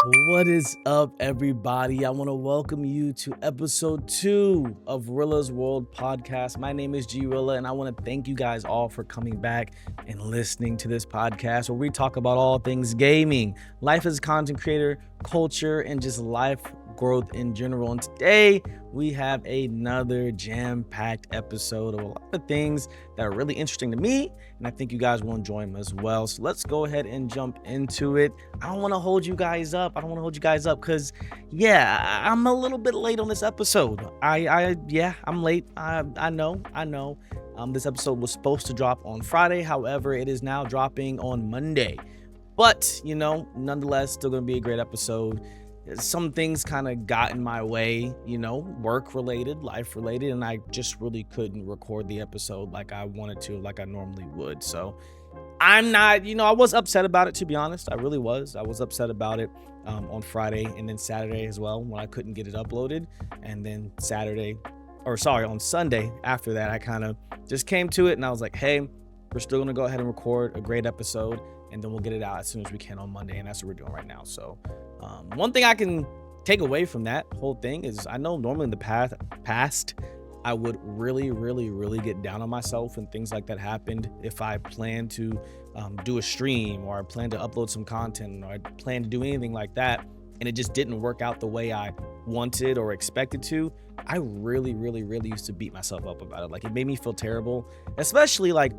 What is up, everybody? I want to welcome you to episode 2 of Rilla's World podcast. My name is G Rilla, and I want to thank you guys all for coming back and listening to this podcast where we talk about all things gaming, life as a content creator, culture, and just life growth in general. And today we have another jam-packed episode of a lot of things that are really interesting to me, and I think you guys will enjoy them as well. So let's go ahead and jump into it. I don't want to hold you guys up. Because I'm a little bit late on this episode. I'm late. I know. This episode was supposed to drop on Friday. However, it is now dropping on Monday. But, nonetheless, still going to be a great episode. Some things kind of got in my way, work related, life related, and I just really couldn't record the episode like I wanted to, like I normally would. So I'm not, I was upset about it, to be honest. I really was. I was upset about it on Friday and then Saturday as well when I couldn't get it uploaded. And then on Sunday after that, I kind of just came to it and I was like, hey, we're still going to go ahead and record a great episode and then we'll get it out as soon as we can on Monday. And that's what we're doing right now. So one thing I can take away from that whole thing is I know normally in the past, I would really, really, really get down on myself and things like that happened if I planned to do a stream or I planned to upload some content or I planned to do anything like that and it just didn't work out the way I wanted or expected to. I really, really, really used to beat myself up about it. Like it made me feel terrible, especially like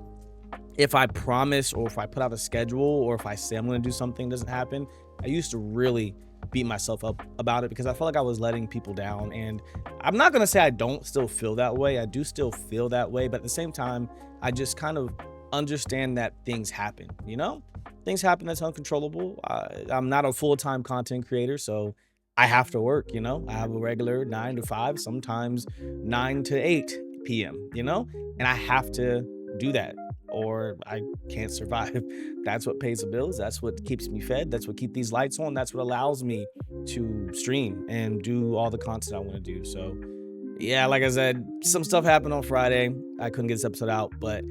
if I promise or if I put out a schedule or if I say I'm going to do something doesn't happen. I used to really beat myself up about it because I felt like I was letting people down. And I'm not going to say I don't still feel that way. I do still feel that way. But at the same time, I just kind of understand that things happen, Things happen that's uncontrollable. I'm not a full-time content creator, so I have to work, I have a regular 9 to 5, sometimes 9 to 8 p.m., and I have to do that or I can't survive. That's what pays the bills. That's what keeps me fed. That's what keeps these lights on. That's what allows me to stream and do all the content I want to do. So yeah, like I said, some stuff happened on Friday. I couldn't get this episode out, but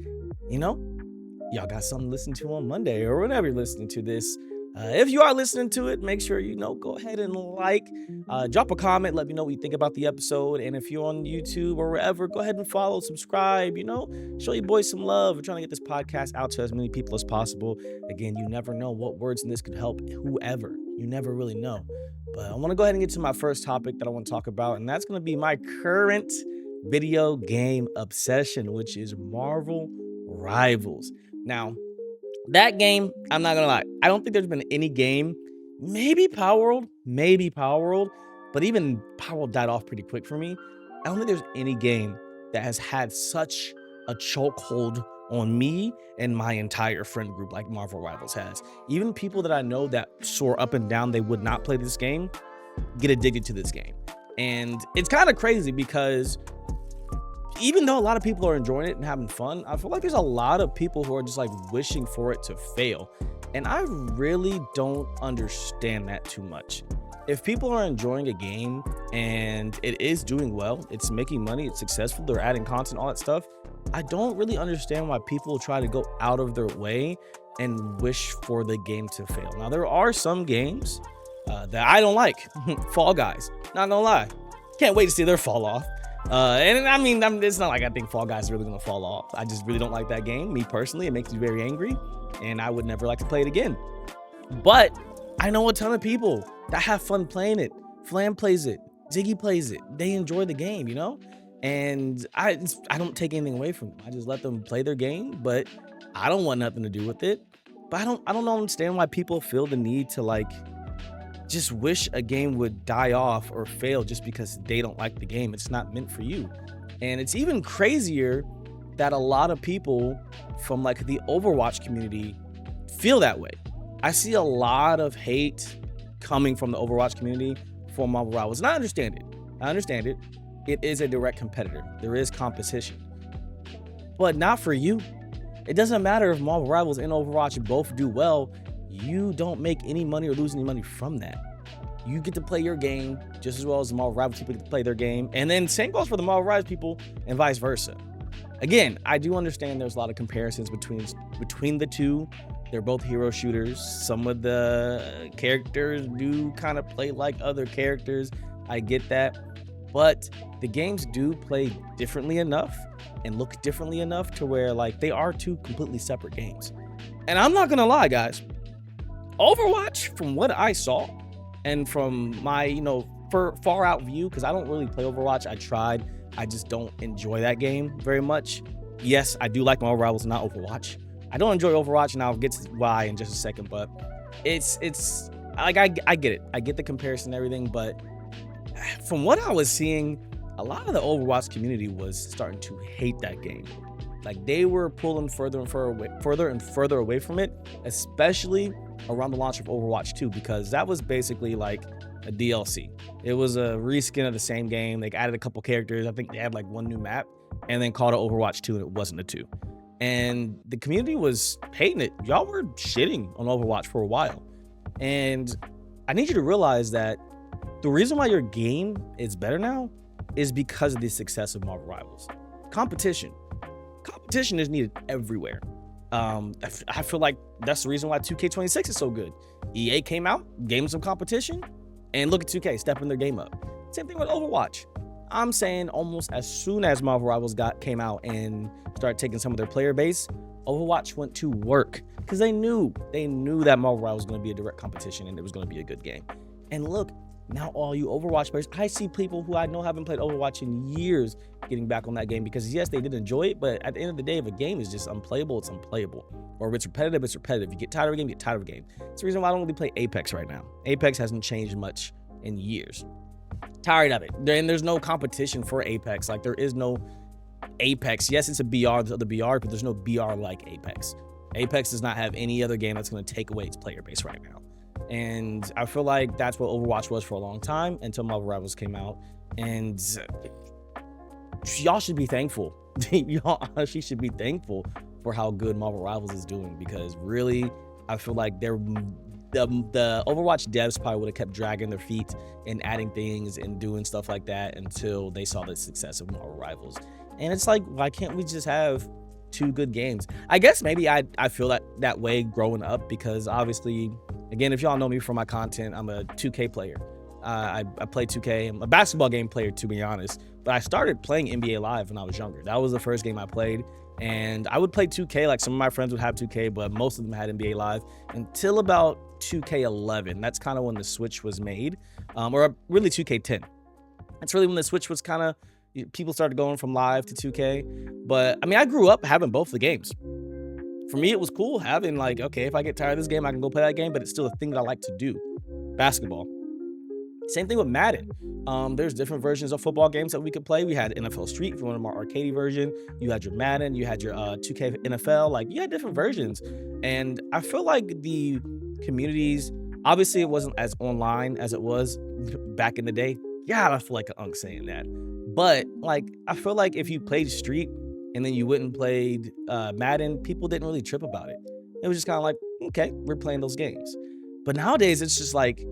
y'all got something to listen to on Monday or whenever you're listening to this. If you are listening to it, make sure go ahead and drop a comment, let me know what you think about the episode. And if you're on YouTube or wherever, go ahead and follow, subscribe, show your boys some love. We're trying to get this podcast out to as many people as possible. Again, you never know what words in this could help whoever. You never really know. But I want to go ahead and get to my first topic that I want to talk about, and that's going to be my current video game obsession, which is Marvel Rivals. Now, that game, I'm not gonna lie, I don't think there's been any game, maybe Power World, but even Power World died off pretty quick for me. I don't think there's any game that has had such a chokehold on me and my entire friend group like Marvel Rivals has. Even people that I know that soar up and down they would not play this game get addicted to this game. And it's kind of crazy because even though a lot of people are enjoying it and having fun, I feel like there's a lot of people who are just like wishing for it to fail. And I really don't understand that too much. If people are enjoying a game and it is doing well, it's making money, it's successful, they're adding content, all that stuff, I don't really understand why people try to go out of their way and wish for the game to fail. Now, there are some games that I don't like. Fall Guys, not gonna lie. Can't wait to see their fall off. And I mean, it's not like I think Fall Guys is really gonna fall off. I just really don't like that game. Me personally, it makes me very angry, and I would never like to play it again. But I know a ton of people that have fun playing it. Flam plays it, Ziggy plays it. They enjoy the game, And I don't take anything away from them. I just let them play their game, but I don't want nothing to do with it. But I don't understand why people feel the need to just wish a game would die off or fail just because they don't like the game. It's not meant for you. And it's even crazier that a lot of people from the Overwatch community feel that way. I see a lot of hate coming from the Overwatch community for Marvel Rivals, and I understand it. It is a direct competitor. There is competition, but not for you. It doesn't matter if Marvel Rivals and Overwatch both do well. You don't make any money or lose any money from that. You get to play your game just as well as the Marvel Rivals people get to play their game. And then same goes for the Marvel Rivals people and vice versa. Again, I do understand there's a lot of comparisons between the two. They're both hero shooters. Some of the characters do kind of play like other characters. I get that. But the games do play differently enough and look differently enough to where like they are two completely separate games. And I'm not gonna lie, guys. Overwatch, from what I saw, and from my, far out view, because I don't really play Overwatch. I tried. I just don't enjoy that game very much. Yes, I do like Marvel Rivals, not Overwatch. I don't enjoy Overwatch, and I'll get to why in just a second. But it's like I get it. I get the comparison and everything, but from what I was seeing, a lot of the Overwatch community was starting to hate that game. Like they were pulling further and further away from it, especially around the launch of Overwatch 2, because that was basically like a DLC. It was a reskin of the same game. They added a couple characters. I think they had like one new map and then called it Overwatch 2, and it wasn't a 2. And the community was hating it. Y'all were shitting on Overwatch for a while. And I need you to realize that the reason why your game is better now is because of the success of Marvel Rivals. Competition is needed everywhere. I feel like that's the reason why 2K26 is so good. EA came out, gave them some competition, and look at 2K stepping their game up. Same thing with Overwatch. I'm saying almost as soon as Marvel Rivals came out and started taking some of their player base, Overwatch went to work because they knew that Marvel Rivals was going to be a direct competition and it was going to be a good game. And look, now all you Overwatch players, I see people who I know haven't played Overwatch in years getting back on that game because yes, they did enjoy it, but at the end of the day, if a game is just unplayable, it's unplayable. Or if it's repetitive, it's repetitive. You get tired of a game, you get tired of a game. It's the reason why I don't really play Apex right now. Apex hasn't changed much in years. Tired of it. There's no competition for Apex. Like there is no Apex. Yes, it's a BR, the BR, but there's no BR like Apex. Apex does not have any other game that's going to take away its player base right now. And I feel like that's what Overwatch was for a long time until Marvel Rivals came out. And y'all should be thankful. Y'all actually should be thankful for how good Marvel Rivals is doing, because really, I feel like the Overwatch devs probably would have kept dragging their feet and adding things and doing stuff like that until they saw the success of Marvel Rivals. And it's like, why can't we just have two good games? I guess maybe I feel that way growing up because obviously, again, if y'all know me from my content, I'm a 2K player. I play 2K. I'm a basketball game player, to be honest. But I started playing NBA Live when I was younger. That was the first game I played. And I would play 2K, like some of my friends would have 2K, but most of them had NBA Live until about 2K11. That's kind of when the switch was made, or really 2K10. That's really when the switch was kind of, people started going from live to 2K. But I mean, I grew up having both the games. For me, it was cool having like, okay, if I get tired of this game, I can go play that game, but it's still a thing that I like to do. Basketball. Same thing with Madden. There's different versions of football games that we could play. We had NFL Street, if you wanted a more arcadey version. You had your Madden, you had your 2K NFL. Like, you had different versions. And I feel like the communities, obviously it wasn't as online as it was back in the day. Yeah, I feel like an unk saying that. But like, I feel like if you played Street and then you went and played Madden, people didn't really trip about it. It was just kind of like, okay, we're playing those games. But nowadays, it's just like,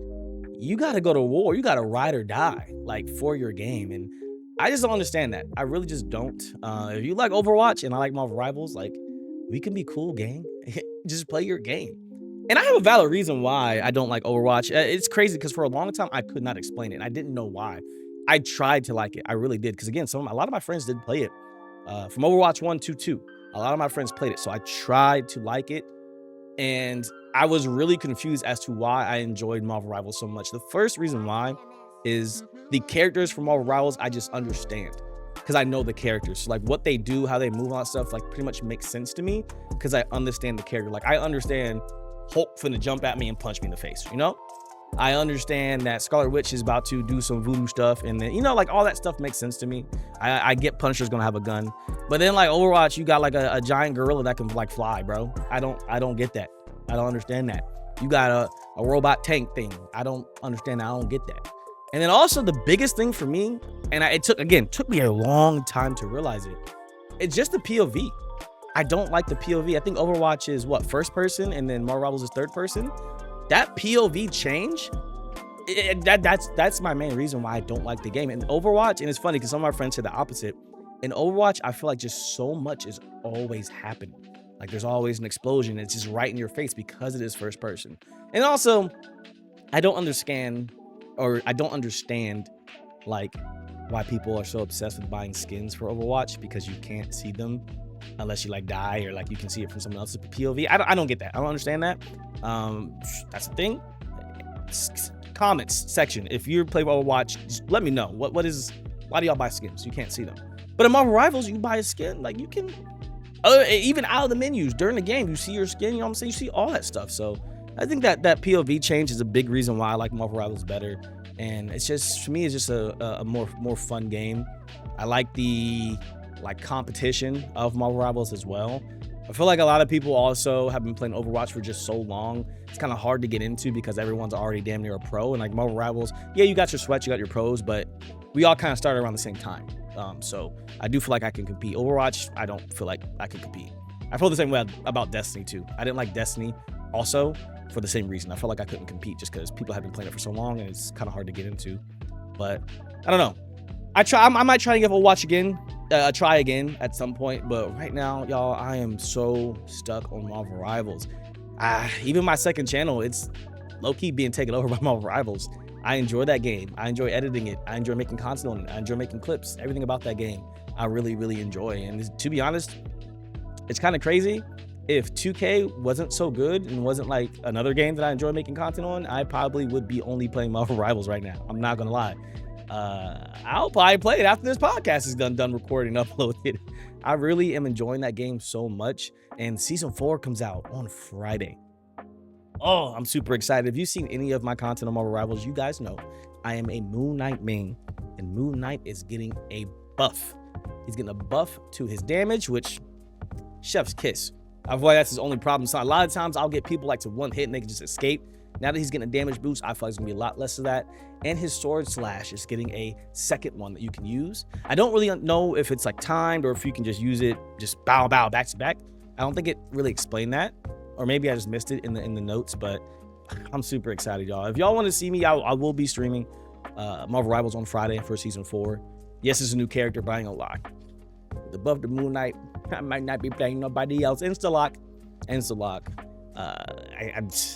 you got to go to war. You got to ride or die, like, for your game. And I just don't understand that. I really just don't. If you like Overwatch and I like Marvel Rivals, like, we can be cool, gang. Just play your game. And I have a valid reason why I don't like Overwatch. It's crazy because for a long time, I could not explain it. I didn't know why. I tried to like it. I really did. Because again, a lot of my friends did play it. From Overwatch 1 to 2, a lot of my friends played it. So I tried to like it. And I was really confused as to why I enjoyed Marvel Rivals so much. The first reason why is the characters from Marvel Rivals, I just understand. Because I know the characters. So like what they do, how they move on stuff, like pretty much makes sense to me. Because I understand the character. Like I understand Hulk finna jump at me and punch me in the face, you know? I understand that Scarlet Witch is about to do some voodoo stuff, and then, like all that stuff makes sense to me. I get Punisher's gonna have a gun, but then like Overwatch, you got like a giant gorilla that can like fly, bro. I don't get that. I don't understand that. You got a robot tank thing. I don't understand that. I don't get that. And then also the biggest thing for me, and it took me a long time to realize it. It's just the POV. I don't like the POV. I think Overwatch is first person, and then Marvel Rivals is third person. That POV change, that's my main reason why I don't like the game. And Overwatch, and it's funny because some of my friends said the opposite. In Overwatch, I feel like just so much is always happening. Like there's always an explosion. It's just right in your face because it is first person. And also, I don't understand like why people are so obsessed with buying skins for Overwatch, because you can't see them unless you like die, or like you can see it from someone else's POV. I don't get that. I don't understand that. That's the thing. Comments section. If you play Overwatch, just let me know. Why do y'all buy skins? You can't see them. But in Marvel Rivals, you buy a skin. Like you can, even out of the menus during the game, you see your skin. You know what I'm saying? You see all that stuff. So I think that POV change is a big reason why I like Marvel Rivals better. And it's just, for me, it's just a more fun game. I like the competition of Marvel Rivals as well. I feel like a lot of people also have been playing Overwatch for just so long. It's kind of hard to get into because everyone's already damn near a pro. And like Marvel Rivals, yeah, you got your sweats, you got your pros, but we all kind of started around the same time. So I do feel like I can compete. Overwatch, I don't feel like I can compete. I feel the same way about Destiny too. I didn't like Destiny also for the same reason. I felt like I couldn't compete just because people have been playing it for so long and it's kind of hard to get into. But I don't know. I might try to give Overwatch again. Try again at some point, but right now, y'all, I am so stuck on Marvel Rivals. Even my second channel, it's low-key being taken over by Marvel Rivals. I enjoy that game. I enjoy editing it. I enjoy making content on it. I enjoy making clips. Everything about that game, I really, really enjoy. And to be honest, it's kind of crazy. If 2K wasn't so good and wasn't like another game that I enjoy making content on, I probably would be only playing Marvel Rivals right now. I'm not gonna lie. I'll probably play it after this podcast is done recording and uploaded. I really am enjoying that game so much. And season 4 comes out on Friday. Oh, I'm super excited. If you've seen any of my content on Marvel Rivals, you guys know I am a Moon Knight main, and Moon Knight is getting a buff. He's getting a buff to his damage, which chef's kiss. I feel like that's his only problem. So a lot of times I'll get people like to one hit and they can just escape. Now that he's getting a damage boost, I feel like it's gonna be a lot less of that. And his sword slash is getting a second one that you can use. I don't really know if it's like timed or if you can just use it, just bow, back to back. I don't think it really explained that. Or maybe I just missed it in the notes, but I'm super excited, y'all. If y'all want to see me, I will be streaming Marvel Rivals on Friday for season 4. Yes, it's a new character, but I ain't gonna lie. Above the Moon Knight, I might not be playing nobody else. Instalock.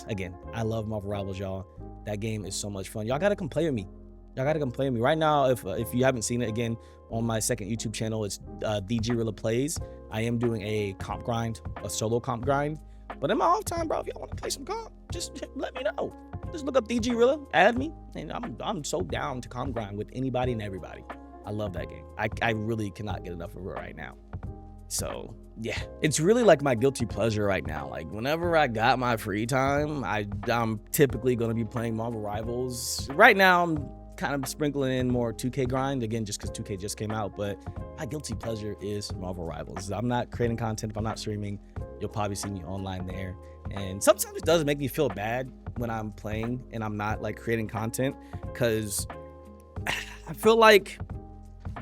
Again, I love Marvel Rivals, y'all. That game is so much fun. Y'all gotta come play with me. Right now, if you haven't seen it, again, on my second YouTube channel, it's the Realla Plays. I am doing a comp grind, a solo comp grind. But in my off time, bro, if y'all want to play some comp, just let me know. Just look up the Realla, add me, and I'm so down to comp grind with anybody and everybody. I love that game. I really cannot get enough of it right now. So yeah, it's really like my guilty pleasure right now. Like whenever I got my free time, I'm typically going to be playing Marvel Rivals. Right now, I'm kind of sprinkling in more 2K grind, again, just because 2K just came out. But my guilty pleasure is Marvel Rivals. I'm not creating content. If I'm not streaming, you'll probably see me online there. And sometimes it does make me feel bad when I'm playing and I'm not like creating content, because I feel like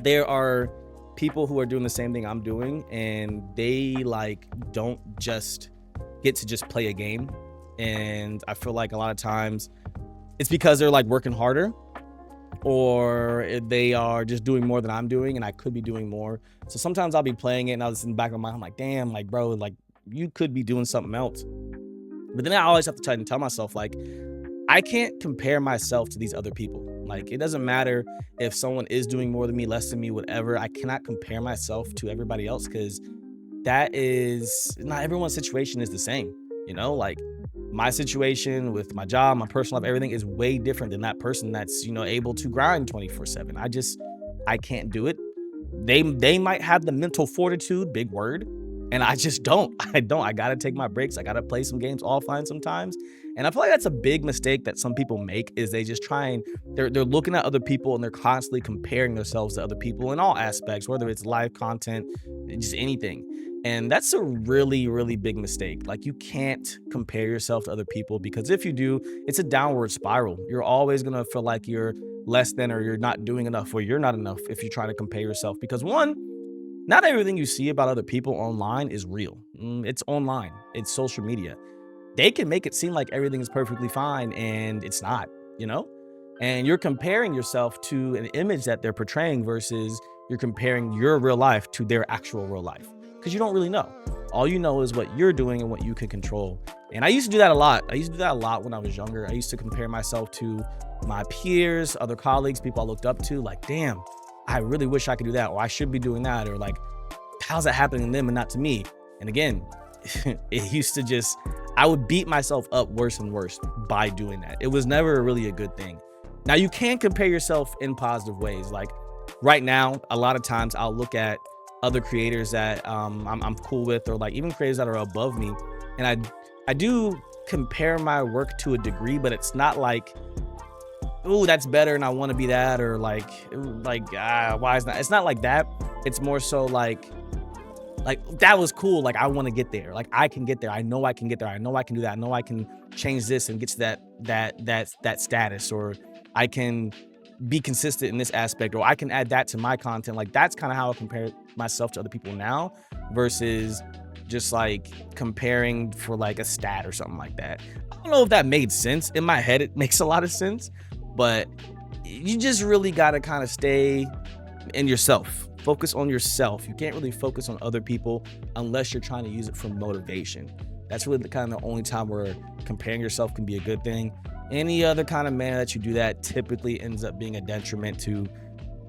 there are people who are doing the same thing I'm doing, and they like don't just get to just play a game. And I feel like a lot of times it's because they're like working harder, or they are just doing more than I'm doing, and I could be doing more. So sometimes I'll be playing it and I'll just in the back of my mind, I'm like, damn, like bro, like you could be doing something else. But then I always have to try and tell myself, like, I can't compare myself to these other people. Like, it doesn't matter if someone is doing more than me, less than me, whatever. I cannot compare myself to everybody else, because that is not everyone's situation is the same. You know, like my situation with my job, my personal life, everything is way different than that person that's, able to grind 24/7. I can't do it. They might have the mental fortitude, big word, and I just don't. I gotta take my breaks. I gotta play some games offline sometimes. And I feel like that's a big mistake that some people make, is they just they're looking at other people and they're constantly comparing themselves to other people in all aspects, whether it's live content, just anything. And that's a really, really big mistake. Like, you can't compare yourself to other people, because if you do, it's a downward spiral. You're always gonna feel like you're less than, or you're not doing enough, or you're not enough if you try to compare yourself. Because one, not everything you see about other people online is real. It's online. It's social media. They can make it seem like everything is perfectly fine, and it's not, and you're comparing yourself to an image that they're portraying versus you're comparing your real life to their actual real life. because you don't really know. All you know is what you're doing and what you can control. And I used to do that a lot. I used to do that a lot when I was younger. I used to compare myself to my peers, other colleagues, people I looked up to, like, damn, I really wish I could do that, or I should be doing that, or like, how's that happening to them and not to me? And again, it used to just, I would beat myself up worse and worse by doing that. It was never really a good thing. Now, you can compare yourself in positive ways. Like right now, a lot of times I'll look at other creators that I'm cool with, or like even creators that are above me, and I do compare my work to a degree, but it's not like, ooh, that's better and I want to be that, or like why is that? It's not like that. It's more so like that was cool. Like I want to get there. Like I can get there. I know I can get there. I know I can do that. I know I can change this and get to that status, or I can be consistent in this aspect, or I can add that to my content. Like that's kind of how I compare myself to other people now, versus just like comparing for like a stat or something like that. I don't know if that made sense. In my head, it makes a lot of sense, but you just really got to kind of stay in yourself. Focus on yourself. You can't really focus on other people unless you're trying to use it for motivation. That's really the only time where comparing yourself can be a good thing. Any other kind of manner that you do that typically ends up being a detriment to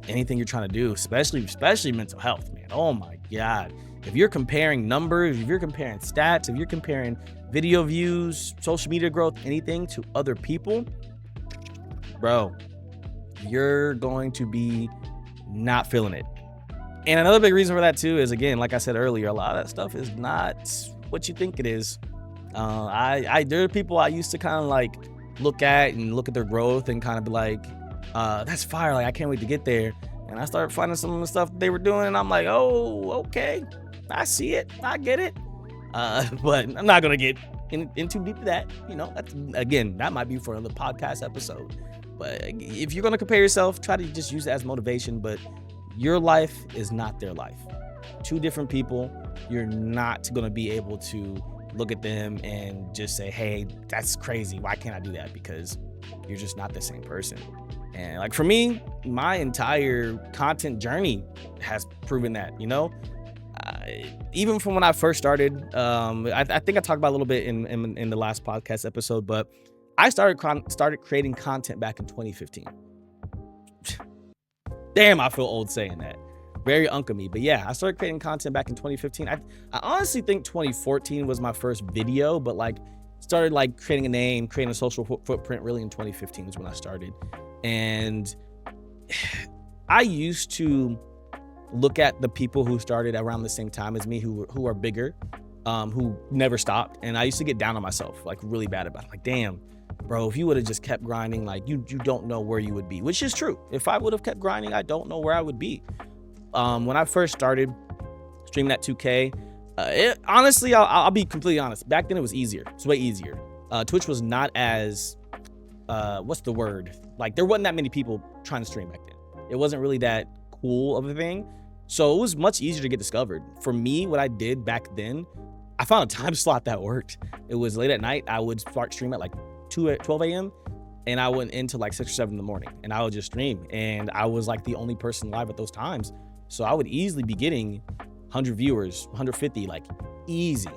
anything you're trying to do, especially mental health, man. Oh my God. If you're comparing numbers, if you're comparing stats, if you're comparing video views, social media growth, anything to other people, bro, you're going to be not feeling it. And another big reason for that too is, again, like I said earlier, a lot of that stuff is not what you think it is. There are people I used to kind of like look at their growth and kind of be like, that's fire. Like I can't wait to get there. And I started finding some of the stuff they were doing, and I'm like, oh, okay, I see it, I get it. But I'm not gonna get in too deep to that. You know, that's, again, that might be for another podcast episode. But if you're gonna compare yourself, try to just use it as motivation. But your life is not their life. Two different people. You're not gonna be able to look at them and just say, hey, that's crazy. Why can't I do that? Because you're just not the same person. And like for me, my entire content journey has proven that, you know, even from when I first started, I think I talked about a little bit in the last podcast episode, but I started creating content back in 2015. Damn, I feel old saying that. Very uncle me. But yeah, I started creating content back in 2015. I honestly think 2014 was my first video, but like started like creating a name, creating a social footprint really in 2015 is when I started. And I used to look at the people who started around the same time as me, who are bigger, who never stopped. And I used to get down on myself, like really bad about it. Like, damn, bro, if you would have just kept grinding, like you don't know where you would be, which is true. If I would have kept grinding, I don't know where I would be. When I first started streaming at 2K, honestly, I'll be completely honest. Back then it was easier. It's way easier. Twitch was not as, what's the word? Like there wasn't that many people trying to stream back then. It wasn't really that cool of a thing. So it was much easier to get discovered. For me, what I did back then, I found a time slot that worked. It was late at night. I would start stream at like 12 a.m. and I went into like 6 or 7 in the morning, and I would just stream. And I was like the only person live at those times. So I would easily be getting 100 viewers, 150, like easy,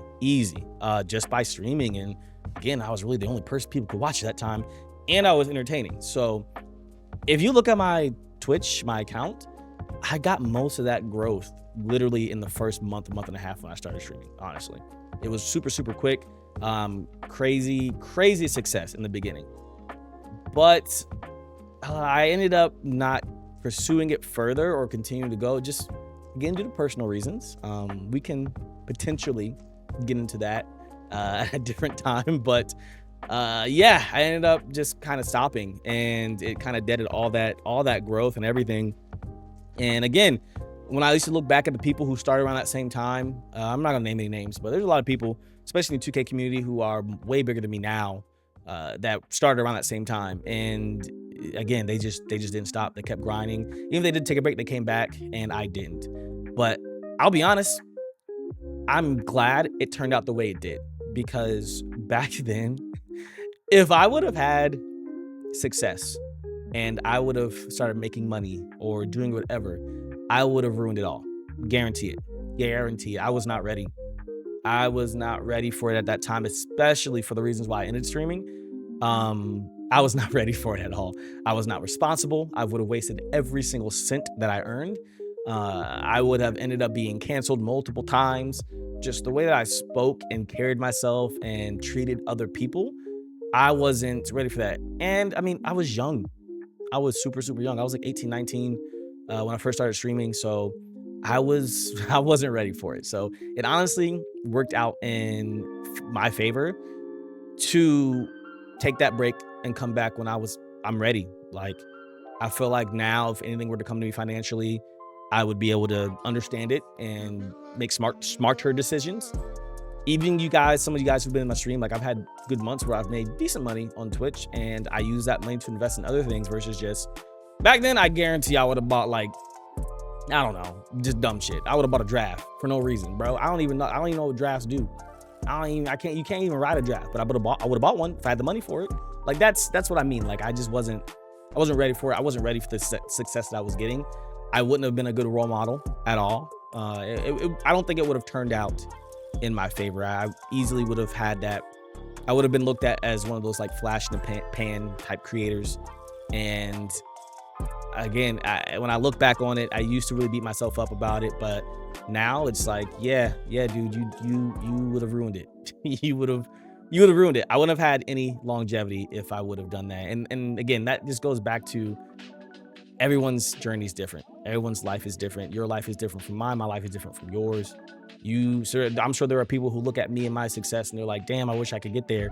just by streaming. And again, I was really the only person people could watch at that time, and I was entertaining. So if you look at my Twitch, my account, I got most of that growth literally in the first month and a half when I started streaming. Honestly, it was super quick. Crazy success in the beginning, but I ended up not pursuing it further or continuing to go, just again due to personal reasons. We can potentially get into that at a different time, but yeah, I ended up just kind of stopping, and it kind of deaded all that growth and everything. And again, when I used to look back at the people who started around that same time, I'm not gonna name any names, but there's a lot of people, especially in the 2K community, who are way bigger than me now, that started around that same time. And again, they just didn't stop. They kept grinding. Even if they did take a break, they came back, and I didn't. But I'll be honest, I'm glad it turned out the way it did, because back then, if I would have had success and I would have started making money or doing whatever, I would have ruined it all. Guarantee it. guarantee I was not ready. I was not ready for it at that time, especially for the reasons why I ended streaming. I was not ready for it at all. I was not responsible. I would have wasted every single cent that I earned. I would have ended up being canceled multiple times. Just the way that I spoke and carried myself and treated other people, I wasn't ready for that. And I mean, I was young. I was super, super young. I was like 18, 19 when I first started streaming. So I wasn't ready for it. So it honestly worked out in my favor to take that break and come back when I'm ready. Like, I feel like now if anything were to come to me financially, I would be able to understand it and make smarter decisions. Even you guys, some of you guys who've been in my stream, like I've had good months where I've made decent money on Twitch and I use that money to invest in other things versus just back then. I guarantee I would have bought like, I don't know, just dumb shit. I would have bought a draft for no reason, bro. I don't even know what drafts do. You can't even ride a draft, but I would have bought one if I had the money for it. Like that's what I mean. Like I wasn't ready for it. I wasn't ready for the success that I was getting. I wouldn't have been a good role model at all. I don't think it would have turned out in my favor. I easily would have had that. I would have been looked at as one of those like flash in the pan type creators. And again, when I look back on it, I used to really beat myself up about it, but now it's like, yeah, dude, you would have ruined it. you would have ruined it. I wouldn't have had any longevity if I would have done that. And again, that just goes back to everyone's journey is different. Everyone's life is different. Your life is different from mine. My life is different from yours. I'm sure there are people who look at me and my success and they're like, damn, I wish I could get there.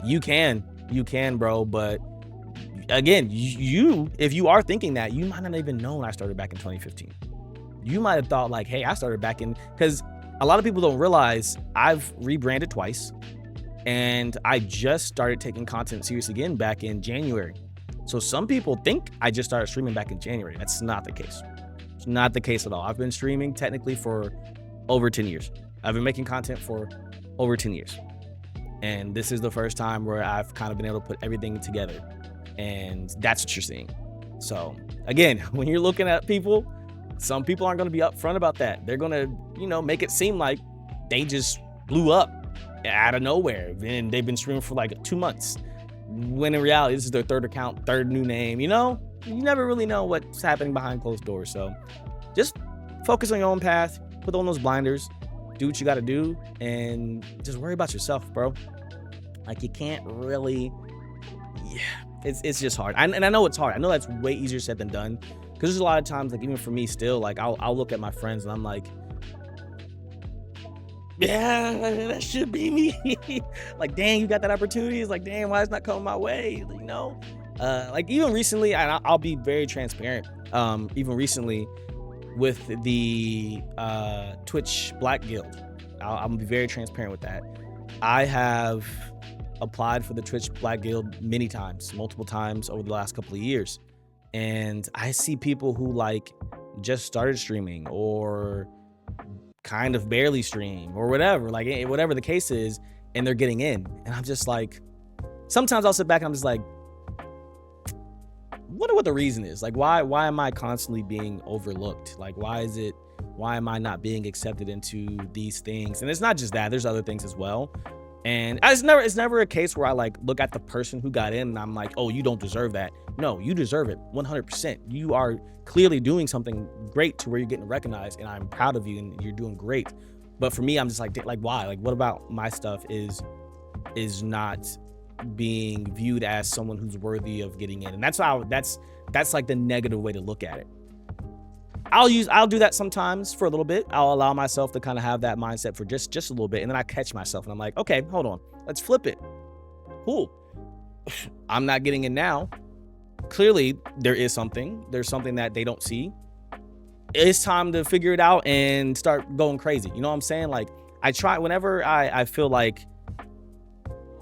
You can, bro. But again, if you are thinking that, you might not even know I started back in 2015. You might have thought like, hey, I started back in, because a lot of people don't realize I've rebranded twice and I just started taking content serious again back in January. So some people think I just started streaming back in January. That's not the case. It's not the case at all. I've been streaming technically for over 10 years. I've been making content for over 10 years. And this is the first time where I've kind of been able to put everything together. And that's what you're seeing. So again, when you're looking at people, some people aren't going to be upfront about that. They're going to, make it seem like they just blew up out of nowhere. And they've been streaming for like 2 months. When in reality, this is their third account, third new name. You never really know what's happening behind closed doors. So just focus on your own path, put on those blinders, do what you got to do, and just worry about yourself, bro. Like you can't really, it's just hard. And I know it's hard. I know that's way easier said than done. Because there's a lot of times, like even for me still, like I'll look at my friends and I'm like, yeah, that should be me. Like, dang, you got that opportunity. It's like, damn, why is it not coming my way? Like even recently, and I'll be very transparent. Even recently with the Twitch Black Guild, I'm gonna be very transparent with that. I have applied for the Twitch Black Guild many times, multiple times over the last couple of years. And I see people who like just started streaming or kind of barely stream or whatever, like whatever the case is, and they're getting in. And I'm just like, sometimes I'll sit back and I'm just like, wonder what the reason is. Like, why am I constantly being overlooked? Like, why am I not being accepted into these things? And it's not just that, there's other things as well. And it's never a case where I like look at the person who got in and I'm like, oh, you don't deserve that. No, you deserve it 100%. You are clearly doing something great to where you're getting recognized, and I'm proud of you and you're doing great. But for me, I'm just like why? Like, what about my stuff is not being viewed as someone who's worthy of getting in? And that's like the negative way to look at it. I'll do that sometimes for a little bit. I'll allow myself to kind of have that mindset for just a little bit. And then I catch myself and I'm like, okay, hold on. Let's flip it. Cool. I'm not getting in now. Clearly there's something that they don't see. It's time to figure it out and start going crazy. You know what I'm saying? Like I try whenever I feel like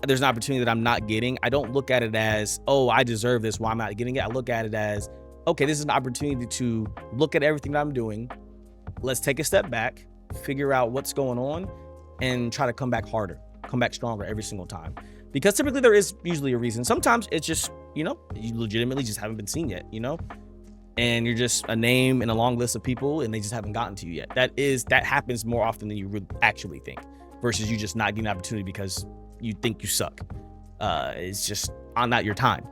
there's an opportunity that I'm not getting, I don't look at it as, oh, I deserve this, why I'm not getting it. I look at it as, okay, this is an opportunity to look at everything that I'm doing. Let's take a step back, figure out what's going on, and try to come back harder, come back stronger every single time. Because typically there is usually a reason. Sometimes it's just, you legitimately just haven't been seen yet, and you're just a name in a long list of people and they just haven't gotten to you yet. That happens more often than you would actually think, versus you just not getting an opportunity because you think you suck. It's just not your time.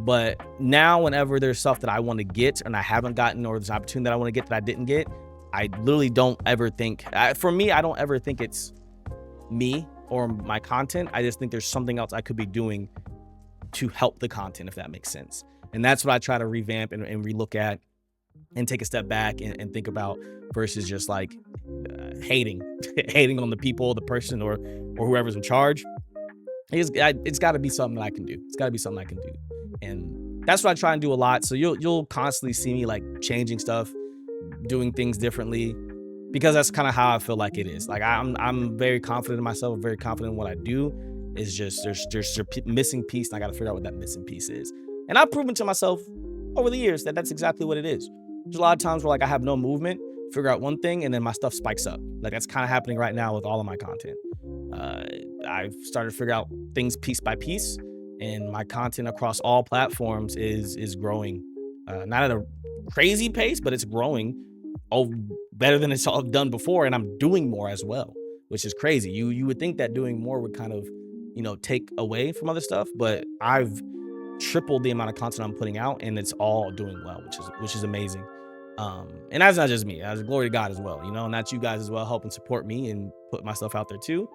But now whenever there's stuff that I want to get and I haven't gotten, or there's an opportunity that I want to get that I didn't get, I literally don't ever think, for me, I don't ever think it's me or my content. I just think there's something else I could be doing to help the content, if that makes sense. And that's what I try to revamp and relook at and take a step back and think about, versus just like hating on the people, the person, or whoever's in charge. It's got to be something that I can do. It's got to be something I can do. And that's what I try and do a lot. So you'll constantly see me like changing stuff, doing things differently, because that's kind of how I feel like it is. Like I'm very confident in myself, very confident in what I do. It's just there's a missing piece, and I got to figure out what that missing piece is. And I've proven to myself over the years that that's exactly what it is. There's a lot of times where like I have no movement, figure out one thing, and then my stuff spikes up. Like that's kind of happening right now with all of my content. I've started to figure out things piece by piece, and my content across all platforms is growing. Not at a crazy pace, but it's growing better than it's all done before, and I'm doing more as well, which is crazy. You would think that doing more would kind of, take away from other stuff, but I've tripled the amount of content I'm putting out, and it's all doing well, which is amazing. And that's not just me, that's glory to God as well, and that's you guys as well, helping support me and put myself out there too.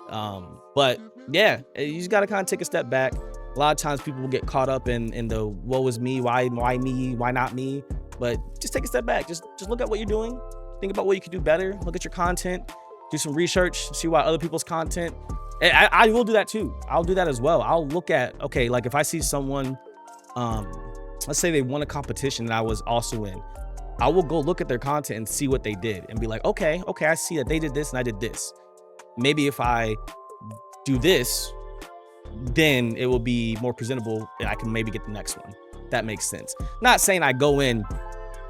But yeah, you just got to kind of take a step back. A lot of times people will get caught up in the woe is me, why me, why not me? But just take a step back. Just look at what you're doing. Think about what you could do better. Look at your content. Do some research. See why other people's content. I will do that too. I'll do that as well. I'll look at, okay, like if I see someone, let's say they won a competition that I was also in, I will go look at their content and see what they did and be like, okay, I see that they did this and I did this. Maybe if I do this, then it will be more presentable and I can maybe get the next one. That makes sense. Not saying I go in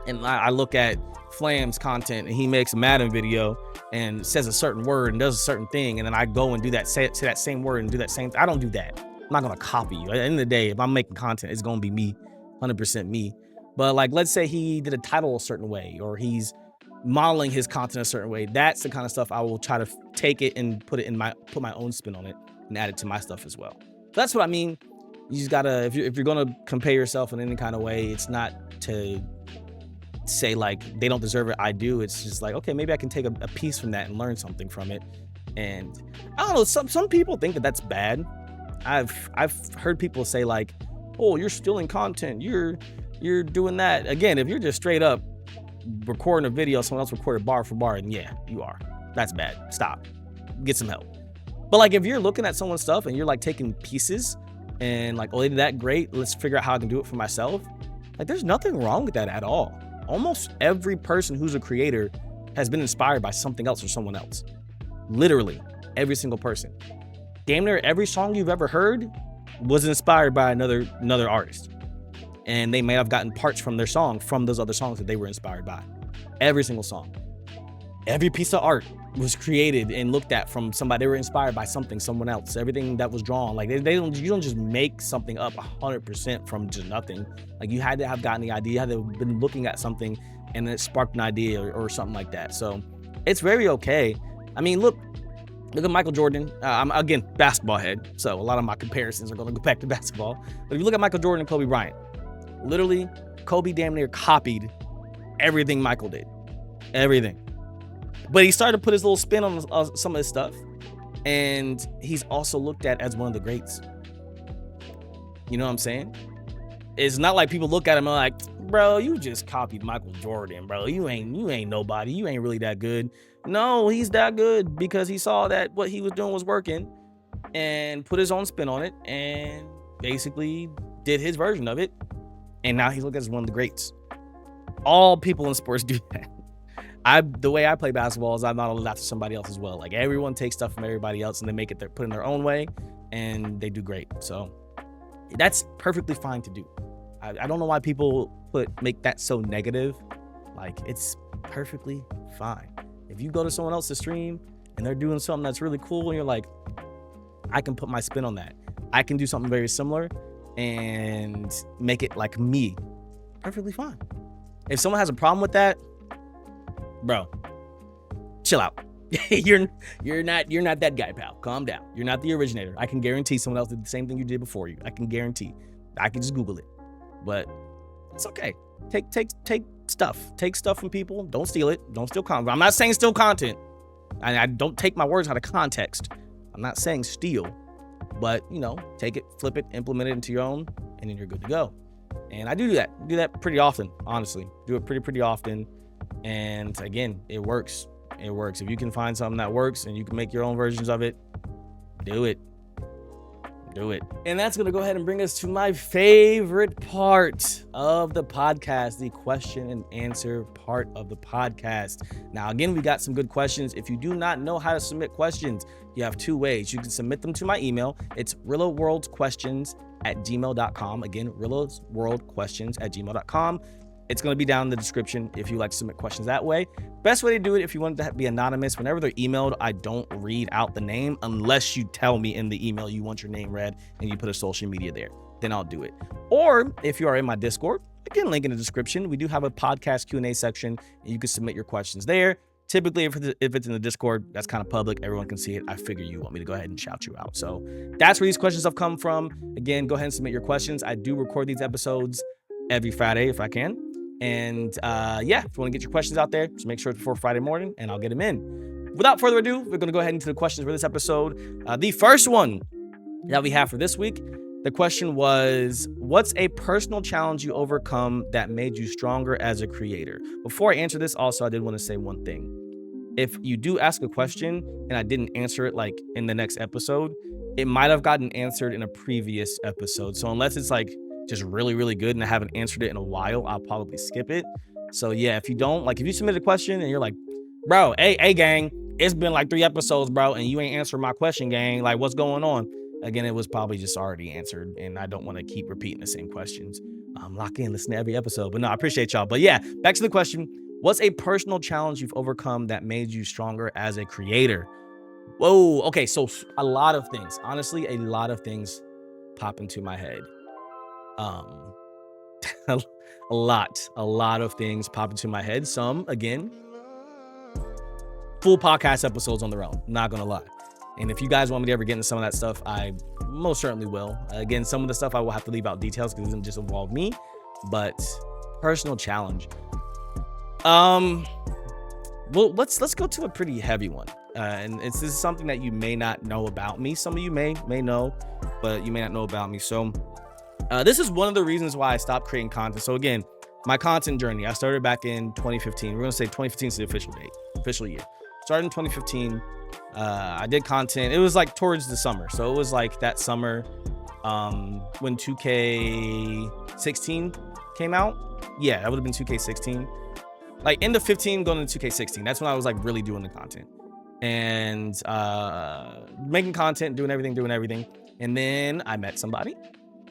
and I look at Flam's content and he makes a Madden video and says a certain word and does a certain thing, and then I go and do that, say that same word and do that same thing. I don't do that. I'm not gonna copy you. At the end of the day, if I'm making content, it's gonna be me, 100% me. But like, let's say he did a title a certain way, or he's modeling his content a certain way. That's the kind of stuff I will try to take it and put my own spin on it and add it to my stuff as well. That's what I mean. You just gotta, if you're gonna compare yourself in any kind of way, it's not to say like they don't deserve it, I do. It's just like, okay, maybe I can take a piece from that and learn something from it. And I don't know, some people think that that's bad. I've heard people say like, oh, you're stealing content, you're doing that. Again, if you're just straight up recording a video, someone else recorded bar for bar, and yeah, you are. That's bad. Stop. Get some help. But like, if you're looking at someone's stuff and you're like taking pieces and like, oh, they did that, great, let's figure out how I can do it for myself. Like, there's nothing wrong with that at all. Almost every person who's a creator has been inspired by something else or someone else. Literally every single person. Damn near every song you've ever heard was inspired by another artist. And they may have gotten parts from their song from those other songs that they were inspired by. Every single song. Every piece of art was created and looked at from somebody. They were inspired by someone else. Everything that was drawn, like you don't just make something up 100% from just nothing. Like, you had to have gotten the idea, you had to have been looking at something and it sparked an idea or something like that. So it's very okay. I mean, look at Michael Jordan. I'm, again, basketball head, so a lot of my comparisons are going to go back to basketball. But if you look at Michael Jordan and Kobe Bryant, literally, Kobe damn near copied everything Michael did. Everything. But he started to put his little spin on some of his stuff. And he's also looked at as one of the greats. You know what I'm saying? It's not like people look at him and like, bro, you just copied Michael Jordan, bro. You ain't nobody. You ain't really that good. No, he's that good because he saw that what he was doing was working and put his own spin on it and basically did his version of it. And now he's looked at as one of the greats. All people in sports do that. The way I play basketball is I model it after somebody else as well. Like, everyone takes stuff from everybody else and they make it put in their own way, and they do great. So that's perfectly fine to do. I don't know why people make that so negative. Like, it's perfectly fine. If you go to someone else's stream and they're doing something that's really cool and you're like, I can put my spin on that. I can do something very similar and make it like me. Perfectly fine. If someone has a problem with that, bro, chill out. you're not that guy, pal. Calm down. You're not the originator. I can guarantee someone else did the same thing you did before you. I can guarantee. I can just Google it. But it's okay. Take stuff. Take stuff from people. Don't steal it. Don't steal content. I'm not saying steal content. I don't take my words out of context. I'm not saying steal. But, take it, flip it, implement it into your own, and then you're good to go. And I do that. Do that pretty often, honestly. Do it pretty often. And again, it works. It works. If you can find something that works and you can make your own versions of it, do it. Do it. And that's going to go ahead and bring us to my favorite part of the podcast, the question and answer part of the podcast. Now, again, we got some good questions. If you do not know how to submit questions, you have two ways. You can submit them to my email. It's rillaworldquestions@gmail.com. Again, rillaworldquestions@gmail.com. It's going to be down in the description if you like to submit questions that way. Best way to do it, if you want it to be anonymous, whenever they're emailed, I don't read out the name unless you tell me in the email you want your name read and you put a social media there. Then I'll do it. Or if you are in my Discord, again, link in the description. We do have a podcast Q&A section and you can submit your questions there. Typically, if it's in the Discord, that's kind of public. Everyone can see it. I figure you want me to go ahead and shout you out. So that's where these questions have come from. Again, go ahead and submit your questions. I do record these episodes every Friday if I can. And if you want to get your questions out there, just make sure it's before Friday morning and I'll get them in. Without further ado, we're going to go ahead into the questions for this episode. The first one that we have for this week, the question was, what's a personal challenge you overcome that made you stronger as a creator? Before I answer this, also, I did want to say one thing. If you do ask a question and I didn't answer it like in the next episode, it might have gotten answered in a previous episode. So unless it's like just really, really good and I haven't answered it in a while, I'll probably skip it. So yeah, if you if you submit a question and you're like, bro, hey gang, it's been like 3 episodes, bro, and you ain't answering my question, gang, like what's going on? Again, it was probably just already answered and I don't want to keep repeating the same questions. Lock in, listen to every episode. But no, I appreciate y'all. But yeah, back to the question. What's a personal challenge you've overcome that made you stronger as a creator? Whoa, okay, so a lot of things. Honestly, a lot of things pop into my head. A lot of things pop into my head. Some, again, full podcast episodes on their own, not gonna lie. And if you guys want me to ever get into some of that stuff, I most certainly will. Again, some of the stuff I will have to leave out details because it doesn't just involve me, but personal challenge. Well, let's go to a pretty heavy one. And this is something that you may not know about me. Some of you may know, but you may not know about me. So this is one of the reasons why I stopped creating content. So again, my content journey, I started back in 2015. We're going to say 2015 is the official year. Started in 2015. I did content. It was like towards the summer. So it was like that summer when 2K16 came out. Yeah, that would have been 2K16. Like end of 15 going into 2K16. That's when I was like really doing the content and making content, doing everything. And then I met somebody,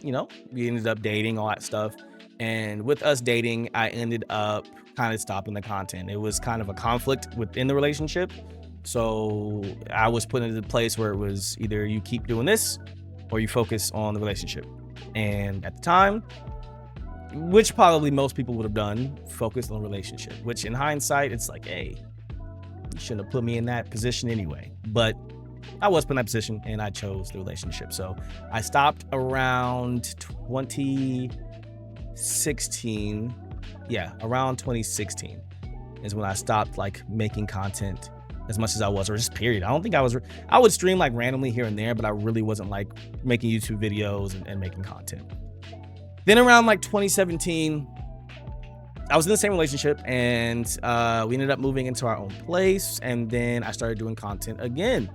we ended up dating, all that stuff. And with us dating, I ended up kind of stopping the content. It was kind of a conflict within the relationship. So I was put into the place where it was either you keep doing this or you focus on the relationship. And at the time, which probably most people would have done, focused on the relationship, which in hindsight, it's like, hey, you shouldn't have put me in that position anyway. But I was put in that position and I chose the relationship. So I stopped around 2016. Yeah, around 2016 is when I stopped like making content as much as I was, or just period. I would stream like randomly here and there, but I really wasn't like making YouTube videos and making content. Then around like 2017, I was in the same relationship and we ended up moving into our own place. And then I started doing content again.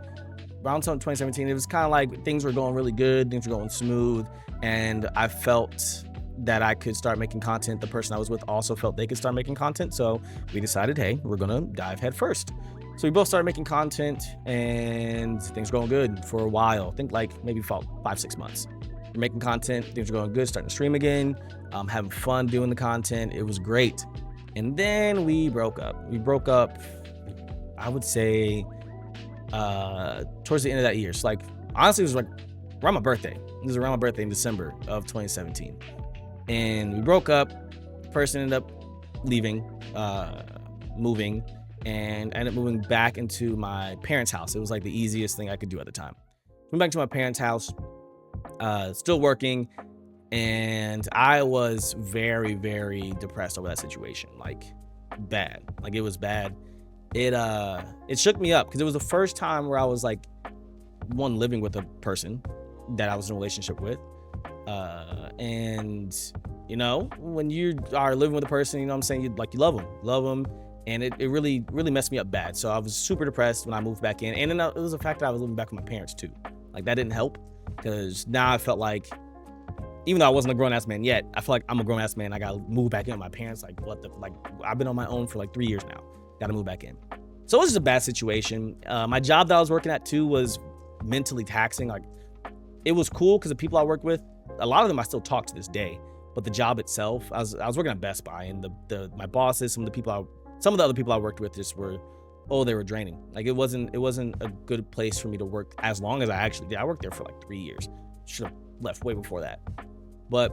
Around 2017, it was kind of like things were going really good. Things were going smooth. And I felt that I could start making content. The person I was with also felt they could start making content. So we decided, hey, we're going to dive head first. So we both started making content and things were going good for a while. I think like maybe 5-6 months. We're making content, things were going good, starting to stream again, having fun doing the content. It was great. And then we broke up. I would say, towards the end of that year. So like, honestly, it was like around my birthday. It was around my birthday in December of 2017. And we broke up. The person ended up leaving, moving, and I ended up moving back into my parents' house. It was like the easiest thing I could do at the time. Went back to my parents' house, still working, and I was very, very depressed over that situation. Like bad. Like it was bad. It shook me up because it was the first time where I was like living with a person that I was in a relationship with. And when you are living with a person, you know what I'm saying, you love them. And it really, really messed me up bad. So I was super depressed when I moved back in. And then it was the fact that I was living back with my parents too. Like that didn't help because now I felt like, even though I wasn't a grown ass man yet, I feel like I'm a grown ass man. I gotta move back in with my parents. Like I've been on my own for like 3 years now. Gotta move back in. So it was just a bad situation. My job that I was working at too was mentally taxing. Like it was cool because the people I worked with, a lot of them I still talk to this day. But the job itself, I was working at Best Buy, and my bosses, some of the other people I worked with just they were draining. Like it wasn't a good place for me to work as long as I actually did. I worked there for like 3 years. Should have left way before that. But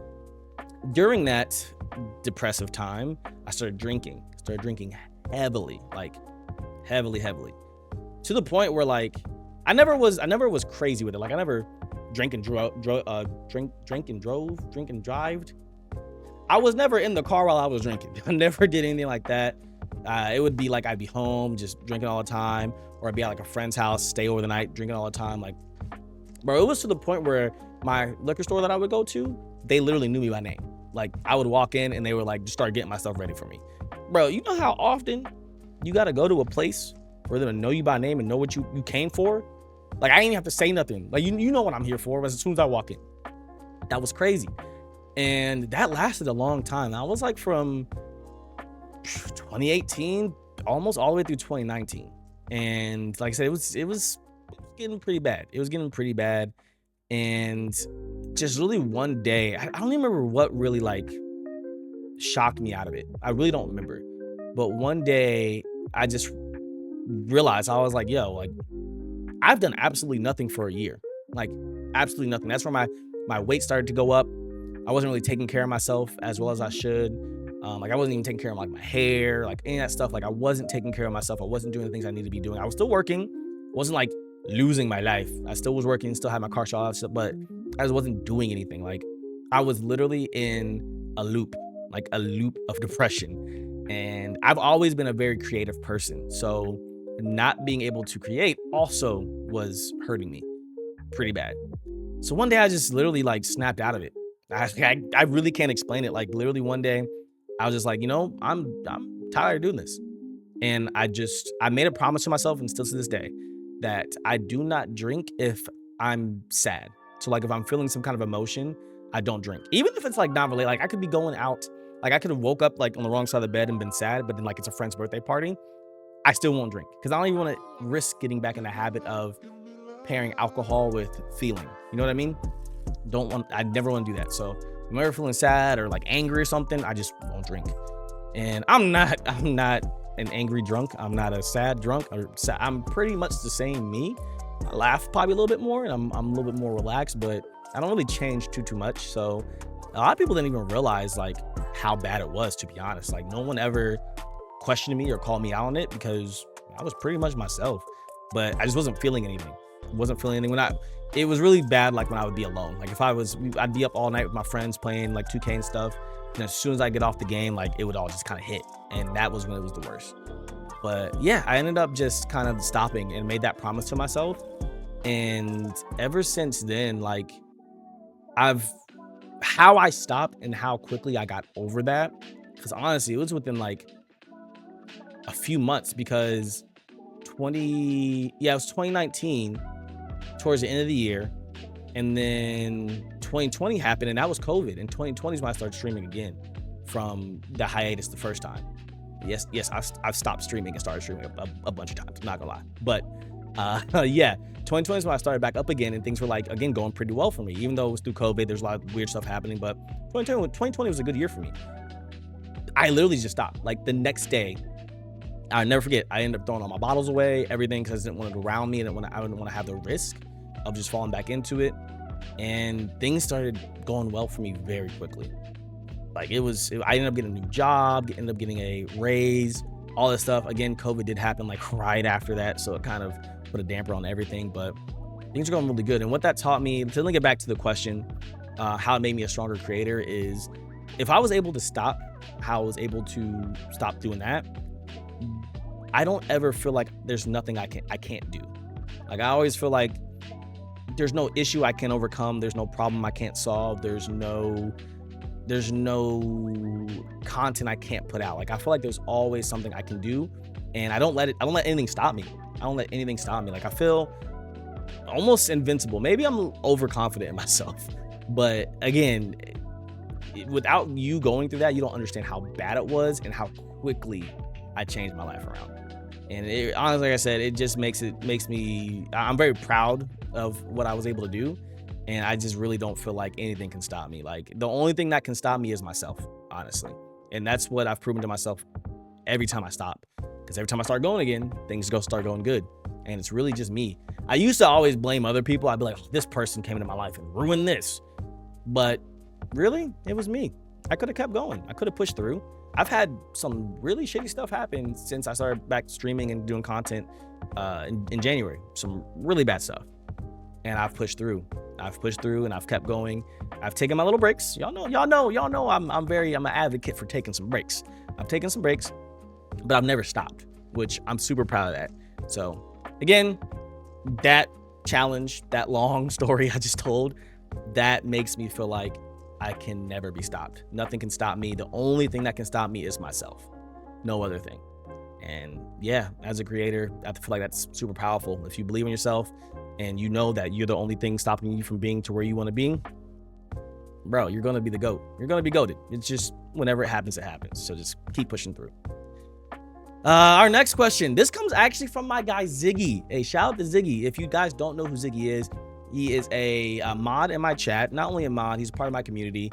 during that depressive time, I started drinking heavily, like heavily, to the point where like I never was crazy with it. Like I never drank and drove. I was never in the car while I was drinking. I never did anything like that. It would be like I'd be home just drinking all the time, or I'd be at like a friend's house, stay over the night, drinking all the time. Like, bro, it was to the point where my liquor store that I would go to, they literally knew me by name. Like I would walk in and they were like, just start getting my stuff ready for me. Bro, you know how often you got to go to a place where they're gonna know you by name and know what you came for? Like I didn't even have to say nothing. Like you know what I'm here for as soon as I walk in. That was crazy. And that lasted a long time. That was like from 2018 almost all the way through 2019. And like I said, it was getting pretty bad. It was getting pretty bad. And just really one day, I don't even remember what really like shocked me out of it. I really don't remember. But one day I just realized, I was like, yo, like I've done absolutely nothing for a year. Like absolutely nothing. That's where my weight started to go up. I wasn't really taking care of myself as well as I should. Like I wasn't even taking care of like my hair, like any of that stuff. Like I wasn't taking care of myself. I wasn't doing the things I needed to be doing. I was still working. Wasn't like losing my life. I still was working, still had my car, all that stuff, but I just wasn't doing anything. Like I was literally in a loop of depression. And I've always been a very creative person. So not being able to create also was hurting me pretty bad. So one day I just literally like snapped out of it. I really can't explain it. Like literally one day I was just like, I'm tired of doing this. And I made a promise to myself, and still to this day, that I do not drink if I'm sad. So like if I'm feeling some kind of emotion, I don't drink. Even if it's like not related, like I could be going out, like I could have woke up like on the wrong side of the bed and been sad, but then like it's a friend's birthday party, I still won't drink because I don't even want to risk getting back in the habit of pairing alcohol with feeling. You know what I mean? I never want to do that. So if I'm ever feeling sad or like angry or something, I just won't drink. And I'm not an angry drunk. I'm not a sad drunk. I'm pretty much the same me. I laugh probably a little bit more, and I'm a little bit more relaxed, but I don't really change too much. So a lot of people didn't even realize like how bad it was, to be honest. Like no one ever questioned me or called me out on it because I was pretty much myself, but I just wasn't feeling anything. It was really bad. Like when I would be alone, like I'd be up all night with my friends playing like 2K and stuff. And as soon as I get off the game, like it would all just kind of hit. And that was when it was the worst. But yeah, I ended up just kind of stopping and made that promise to myself. And ever since then, like how I stopped and how quickly I got over that. Because honestly, it was within like a few months, because it was 2019 towards the end of the year. And then 2020 happened, and that was COVID. And 2020 is when I started streaming again from the hiatus the first time. Yes, I've stopped streaming and started streaming a bunch of times, I'm not gonna lie. But yeah, 2020 is when I started back up again, and things were like, again, going pretty well for me. Even though it was through COVID, there's a lot of weird stuff happening, but 2020 was a good year for me. I literally just stopped. Like the next day, I'll never forget, I ended up throwing all my bottles away, everything, because I didn't want it around me, and I didn't want to have the risk of just falling back into it. And things started going well for me very quickly. Like I ended up getting a new job, ended up getting a raise, all this stuff. Again, COVID did happen like right after that, so it kind of put a damper on everything, but things are going really good. And what that taught me, to get back to the question, how it made me a stronger creator, is if I was able to stop, how I was able to stop doing that, I don't ever feel like there's nothing I can't do. Like, I always feel like there's no issue I can't overcome, there's no problem I can't solve, there's no content I can't put out. Like, I feel like there's always something I can do, and I don't let anything stop me. Like, I feel almost invincible. Maybe I'm overconfident in myself, but again, without you going through that, you don't understand how bad it was and how quickly I changed my life around. And honestly, like I said, it just makes me, I'm very proud of what I was able to do. And I just really don't feel like anything can stop me. Like, the only thing that can stop me is myself, honestly. And that's what I've proven to myself every time I stop. Because every time I start going again, things start going good. And it's really just me. I used to always blame other people. I'd be like, oh, this person came into my life and ruined this. But really, it was me. I could have kept going. I could have pushed through. I've had some really shitty stuff happen since I started back streaming and doing content in January. Some really bad stuff. And I've pushed through. And I've kept going. I've taken my little breaks. Y'all know I'm an advocate for taking some breaks. I've taken some breaks, but I've never stopped, which I'm super proud of that. So again, that challenge, that long story I just told, that makes me feel like I can never be stopped. Nothing can stop me. The only thing that can stop me is myself. No other thing. And yeah, as a creator, I feel like that's super powerful. If you believe in yourself and you know that you're the only thing stopping you from being to where you want to be, bro, you're going to be the GOAT. You're going to be GOATed. It's just whenever it happens, it happens. So just keep pushing through. Our next question. This comes actually from my guy, Ziggy. Hey, shout out to Ziggy. If you guys don't know who Ziggy is, he is a mod in my chat. Not only a mod, he's part of my community.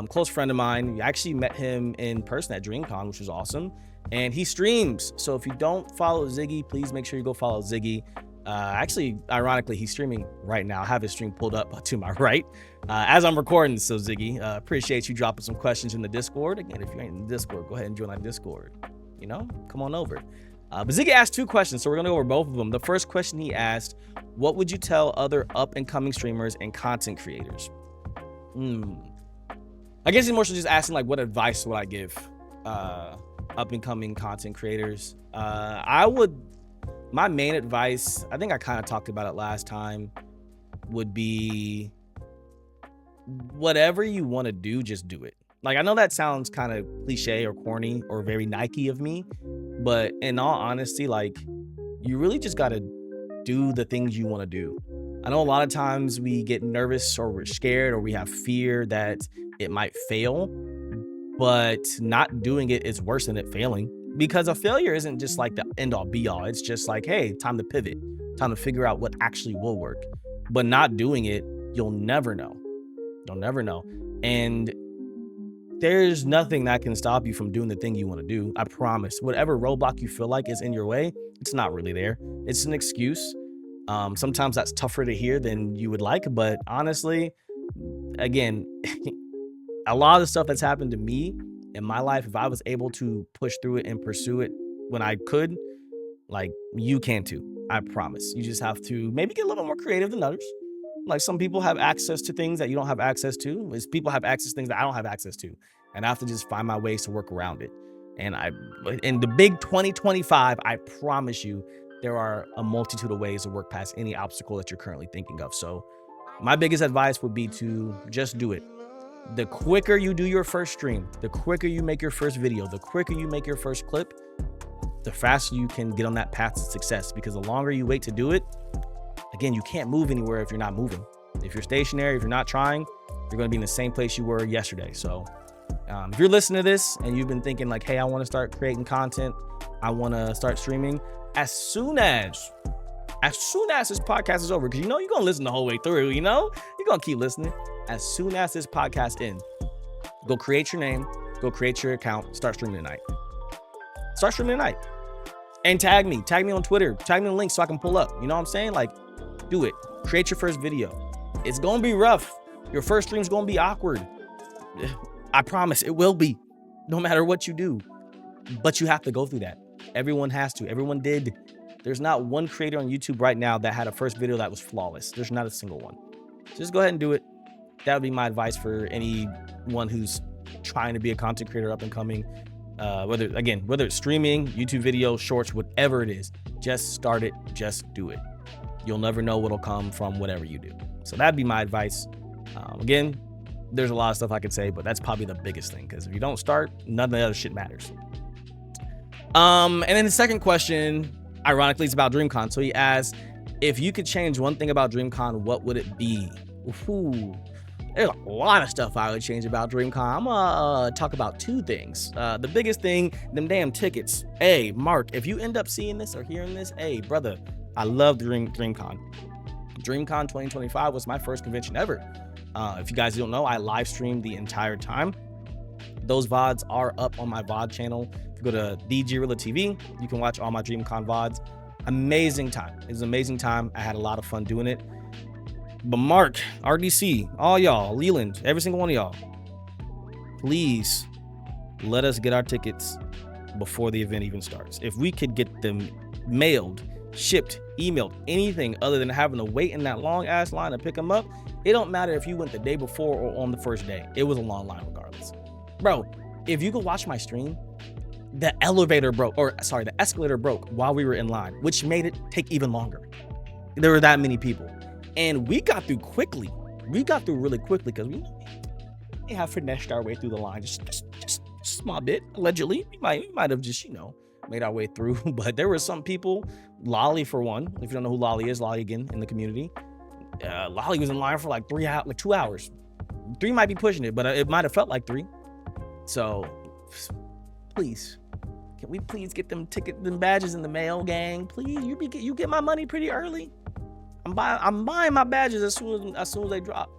Close friend of mine. I actually met him in person at DreamCon, which was awesome. And he streams. So if you don't follow Ziggy, please make sure you go follow Ziggy. Actually, ironically, he's streaming right now. I have his stream pulled up to my right as I'm recording. So Ziggy, appreciate you dropping some questions in the Discord. Again, if you ain't in the Discord, go ahead and join our Discord. You know, come on over. But Ziggy asked two questions, so we're going to go over both of them. The first question he asked, what would you tell other up-and-coming streamers and content creators? I guess he's more so just asking, like, what advice would I give up-and-coming content creators? My main advice, I think I kind of talked about it last time, would be whatever you want to do, just do it. Like, I know that sounds kind of cliche or corny or very Nike of me, but in all honesty, like, you really just got to do the things you want to do. I know a lot of times we get nervous or we're scared or we have fear that it might fail, but not doing it is worse than it failing, because a failure isn't just like the end all be all. It's just like, hey, time to pivot, time to figure out what actually will work. But not doing it, you'll never know. And there's nothing that can stop you from doing the thing you want to do. I promise. Whatever roadblock you feel like is in your way, it's not really there. It's an excuse. Sometimes that's tougher to hear than you would like, but honestly, again, a lot of the stuff that's happened to me in my life, if I was able to push through it and pursue it when I could, like, you can too. I promise. You just have to maybe get a little more creative than others. Like, some people have access to things that you don't have access to. People have access to things that I don't have access to. And I have to just find my ways to work around it. And in the big 2025, I promise you, there are a multitude of ways to work past any obstacle that you're currently thinking of. So my biggest advice would be to just do it. The quicker you do your first stream, the quicker you make your first video, the quicker you make your first clip, the faster you can get on that path to success. Because the longer you wait to do it, again, you can't move anywhere if you're not moving. If you're stationary, if you're not trying, you're going to be in the same place you were yesterday. So if you're listening to this and you've been thinking like, hey, I want to start creating content, I want to start streaming, as soon as this podcast is over, because you know you're going to listen the whole way through, you know? You're going to keep listening. As soon as this podcast ends, go create your name, go create your account, start streaming tonight. And tag me on Twitter, tag me on links so I can pull up. You know what I'm saying? Like, do it. Create your first video. It's going to be rough. Your first stream's going to be awkward. I promise it will be, no matter what you do. But you have to go through that. Everyone has to. Everyone did. There's not one creator on YouTube right now that had a first video that was flawless. There's not a single one. Just go ahead and do it. That would be my advice for anyone who's trying to be a content creator up and coming. Whether it's streaming, YouTube video, shorts, whatever it is, just start it. Just do it. You'll never know what'll come from whatever you do. So that'd be my advice. Again, there's a lot of stuff I could say, but that's probably the biggest thing, because if you don't start, none of the other shit matters. And then the second question, ironically, is about DreamCon. So he asks, if you could change one thing about DreamCon, what would it be? Ooh, there's a lot of stuff I would change about DreamCon. I'm gonna talk about two things. The biggest thing, them damn tickets. Hey, Mark, if you end up seeing this or hearing this, hey, brother, I love DreamCon. DreamCon 2025 was my first convention ever. If you guys don't know, I live streamed the entire time. Those VODs are up on my VOD channel. If you go to Realla TV, you can watch all my DreamCon VODs. Amazing time. It was an amazing time. I had a lot of fun doing it. But Mark, RDC, all y'all, Leland, every single one of y'all, please let us get our tickets before the event even starts. If we could get them mailed, shipped, emailed, anything other than having to wait in that long ass line to pick them up, it don't matter if you went the day before or on the first day. It was a long line regardless. Bro, if you could watch my stream, the escalator broke while we were in line, which made it take even longer. There were that many people. And we got through quickly. We got through really quickly because we have finessed our way through the line. Just a small bit, allegedly. We might have just, made our way through. But there were some people, Lolly for one. If you don't know who Lolly is, Lolly again in the community. Lolly was in line for like 2 hours. 3 might be pushing it, but it might have felt like 3. So please, can we please get them badges in the mail, gang? Please, you get my money pretty early. I'm buying my badges as soon as they drop.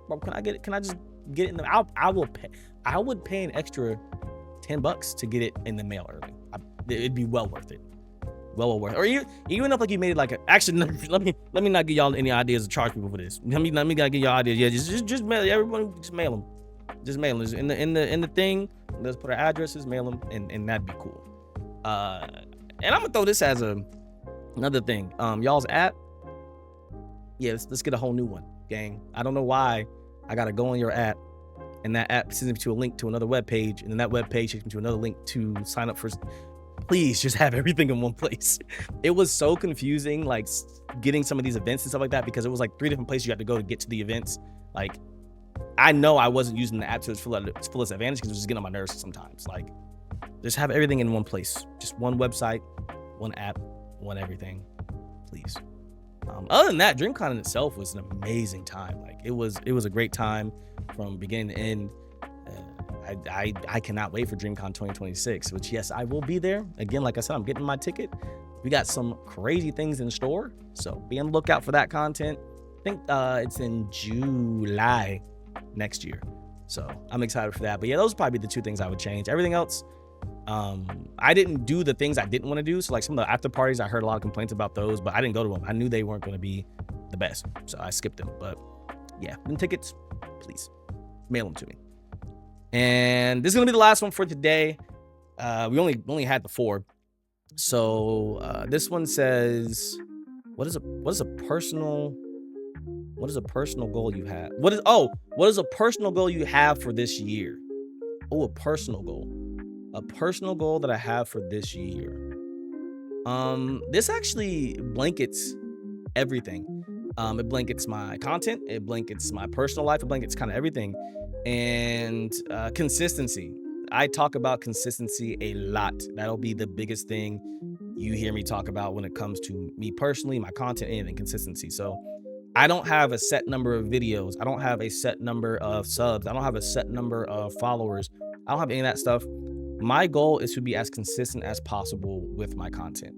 Bro, can I get it? Can I just get it in the? I will pay. I would pay an extra $10 to get it in the mail early. It'd be well worth it. Well worth it. Or even if like you made it like actually, let me not give y'all any ideas to charge people for this. Let me not give y'all ideas. Yeah, just mail everybody. Just mail them. Just mail them in the thing. Let's put our addresses, mail them, and that'd be cool. And I'm gonna throw this as another thing. Y'all's app. Yeah, let's get a whole new one, gang. I don't know why I gotta go on your app, and that app sends me to a link to another web page, and then that web page takes me to another link to sign up for. Please just have everything in one place. It was so confusing, like getting some of these events and stuff like that, because it was like 3 different places you had to go to get to the events. Like, I know I wasn't using the app to its fullest advantage because it was just getting on my nerves sometimes. Like, just have everything in one place, just one website, one app, one everything, please. Other than that, DreamCon in itself was an amazing time. Like, it was a great time from beginning to end. I cannot wait for DreamCon 2026, which, yes, I will be there. Again, like I said, I'm getting my ticket. We got some crazy things in store, so be on the lookout for that content. I think it's in July next year, so I'm excited for that. But yeah, those would probably be the 2 things I would change. Everything else, I didn't do the things I didn't want to do. So like some of the after parties, I heard a lot of complaints about those, but I didn't go to them. I knew they weren't going to be the best, so I skipped them. But yeah, them tickets, please mail them to me. And this is gonna be the last one for today. We only had the 4. So this one says, what is a personal goal you have? What is a personal goal you have for this year? Oh, a personal goal. A personal goal that I have for this year. This actually blankets everything. It blankets my content, it blankets my personal life, it blankets kind of everything. And consistency. I talk about consistency a lot. That'll be the biggest thing you hear me talk about when it comes to me personally, my content, and consistency. So I don't have a set number of videos. I don't have a set number of subs. I don't have a set number of followers. I don't have any of that stuff. My goal is to be as consistent as possible with my content.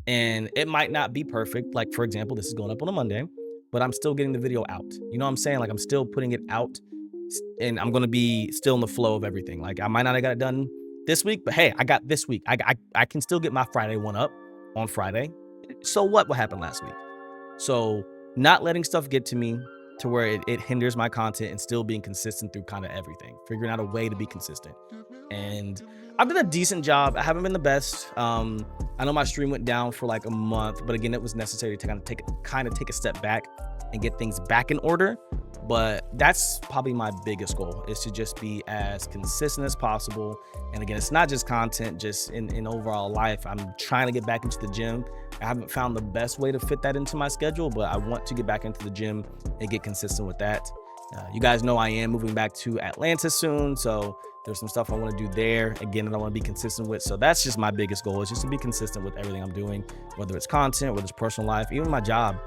And it might not be perfect. Like, for example, this is going up on a Monday, but I'm still getting the video out. You know what I'm saying? Like, I'm still putting it out, and I'm going to be still in the flow of everything. Like, I might not have got it done this week, but hey, I got this week. I can still get my Friday one up on Friday. So what happened last week? So not letting stuff get to me, to where it hinders my content and still being consistent through kind of everything, figuring out a way to be consistent. And I've done a decent job. I haven't been the best. I know my stream went down for like a month, but again, it was necessary to kind of take a step back and get things back in order. But that's probably my biggest goal, is to just be as consistent as possible. And again, it's not just content, just in overall life. I'm trying to get back into the gym. I haven't found the best way to fit that into my schedule, but I want to get back into the gym and get consistent with that. You guys know I am moving back to Atlanta soon, so there's some stuff I want to do there, again, that I want to be consistent with. So that's just my biggest goal, is just to be consistent with everything I'm doing, whether it's content, whether it's personal life, even my job.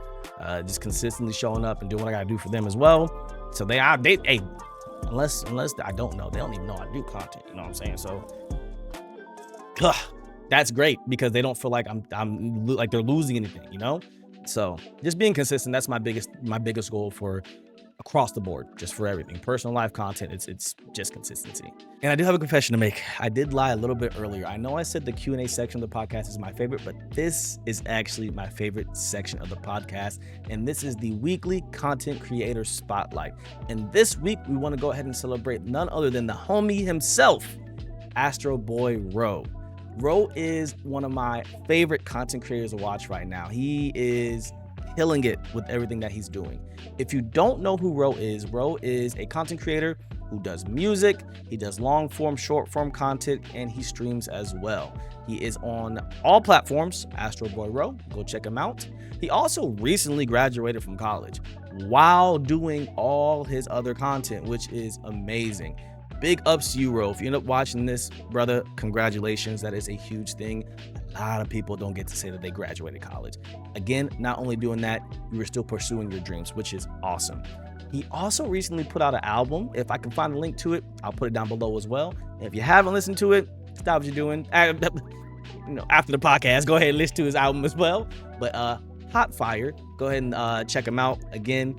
Just consistently showing up and doing what I gotta do for them as well. So they hey, unless I don't know, they don't even know I do content. You know what I'm saying? So that's great, because they don't feel like I'm like they're losing anything, you know? So just being consistent, that's my biggest goal for across the board, just for everything. Personal life, content, it's just consistency. And I do have a confession to make. I did lie a little bit earlier. I know I said the Q&A section of the podcast is my favorite, but this is actually my favorite section of the podcast. And this is the weekly content creator spotlight. And this week, we want to go ahead and celebrate none other than the homie himself, Astro Boy R.O.O. R.O.O is one of my favorite content creators to watch right now. He is killing it with everything that he's doing. If you don't know who R.O.O is a content creator who does music, he does long form, short form content, and he streams as well. He is on all platforms, Astro Boy R.O.O. Go check him out. He also recently graduated from college while doing all his other content, which is amazing. Big ups to you, R.O.O. If you end up watching this, brother, congratulations. That is a huge thing. A lot of people don't get to say that they graduated college. Again, not only doing that, you were still pursuing your dreams, which is awesome. He also recently put out an album. If I can find a link to it, I'll put it down below as well. And if you haven't listened to it, stop what you're doing. After the podcast, go ahead and listen to his album as well. But hot fire. Go ahead and check him out. Again,